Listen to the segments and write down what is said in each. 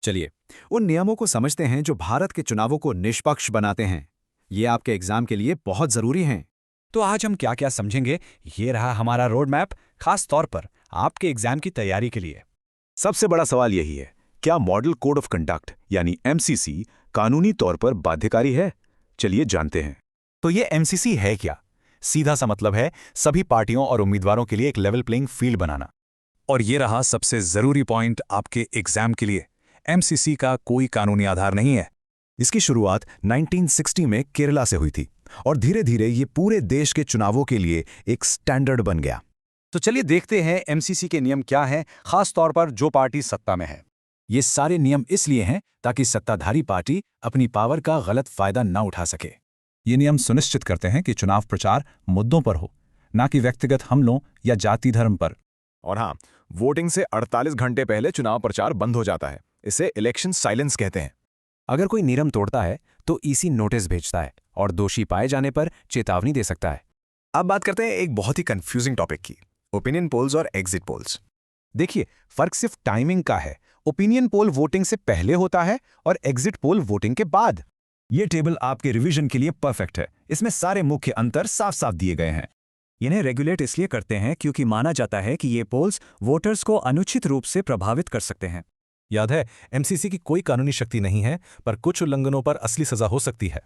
चलिए, उन नियमों को समझते हैं जो भारत के चुनावों को निष्पक्ष बनाते हैं। ये आपके एग्जाम के लिए बहुत जरूरी हैं। तो आज हम क्या क्या समझेंगे, ये रहा हमारा रोड मैप, खास तौर पर आपके एग्जाम की तैयारी के लिए। सबसे बड़ा सवाल यही है, क्या मॉडल कोड ऑफ कंडक्ट यानी एमसीसी कानूनी तौर पर बाध्यकारी है? चलिए जानते हैं। तो ये एमसीसी है क्या? सीधा सा मतलब है सभी पार्टियों और उम्मीदवारों के लिए एक लेवल प्लेइंग फील्ड बनाना। और ये रहा सबसे जरूरी पॉइंट आपके एग्जाम के लिए, एमसीसी का कोई कानूनी आधार नहीं है। इसकी शुरुआत 1960 में केरला से हुई थी और धीरे धीरे ये पूरे देश के चुनावों के लिए एक स्टैंडर्ड बन गया। तो चलिए देखते हैं एमसीसी के नियम क्या हैं, खास तौर पर जो पार्टी सत्ता में है। ये सारे नियम इसलिए हैं ताकि सत्ताधारी पार्टी अपनी पावर का गलत फायदा न उठा सके। ये नियम सुनिश्चित करते हैं कि चुनाव प्रचार मुद्दों पर हो, ना कि व्यक्तिगत हमलों या जाति धर्म पर। और हाँ, वोटिंग से 48 घंटे पहले चुनाव प्रचार बंद हो जाता है। इसे इलेक्शन साइलेंस कहते हैं। अगर कोई नियम तोड़ता है तो ईसी नोटिस भेजता है और दोषी पाए जाने पर चेतावनी दे सकता है। अब बात करते हैं एक बहुत ही कंफ्यूजिंग टॉपिक की, ओपिनियन पोल्स और एग्जिट पोल्स। देखिए, फर्क सिर्फ टाइमिंग का है। ओपिनियन पोल वोटिंग से पहले होता है और एग्जिट पोल वोटिंग के बाद। ये टेबल आपके रिवीजन के लिए परफेक्ट है। इसमें सारे मुख्य अंतर साफ साफ दिए गए हैं। इन्हें रेगुलेट इसलिए करते हैं क्योंकि माना जाता है कि ये पोल्स वोटर्स को अनुचित रूप से प्रभावित कर सकते हैं। याद है, एमसीसी की कोई कानूनी शक्ति नहीं है, पर कुछ उल्लंघनों पर असली सजा हो सकती है।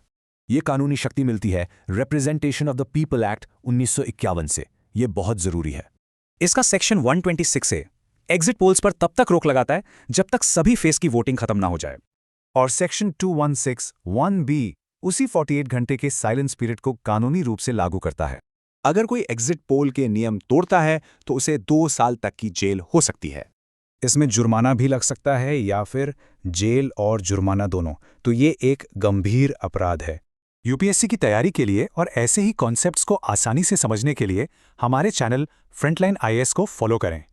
ये कानूनी शक्ति मिलती है representation of the people act 1951 से। ये बहुत जरूरी है। इसका सेक्शन 126A एग्जिट पोल्स पर तब तक रोक लगाता है जब तक सभी फेस की वोटिंग खत्म ना हो जाए। और सेक्शन 2161B उसी 48 घंटे के साइलेंस पीरियड को कानूनी रूप से लागू करता है। अगर कोई एग्जिट पोल के नियम तोड़ता है तो उसे 2 साल तक की जेल हो सकती है। इसमें जुर्माना भी लग सकता है या फिर जेल और जुर्माना दोनों। तो ये एक गंभीर अपराध है। यूपीएससी की तैयारी के लिए और ऐसे ही कॉन्सेप्ट्स को आसानी से समझने के लिए हमारे चैनल फ्रंटलाइन आईएएस को फॉलो करें।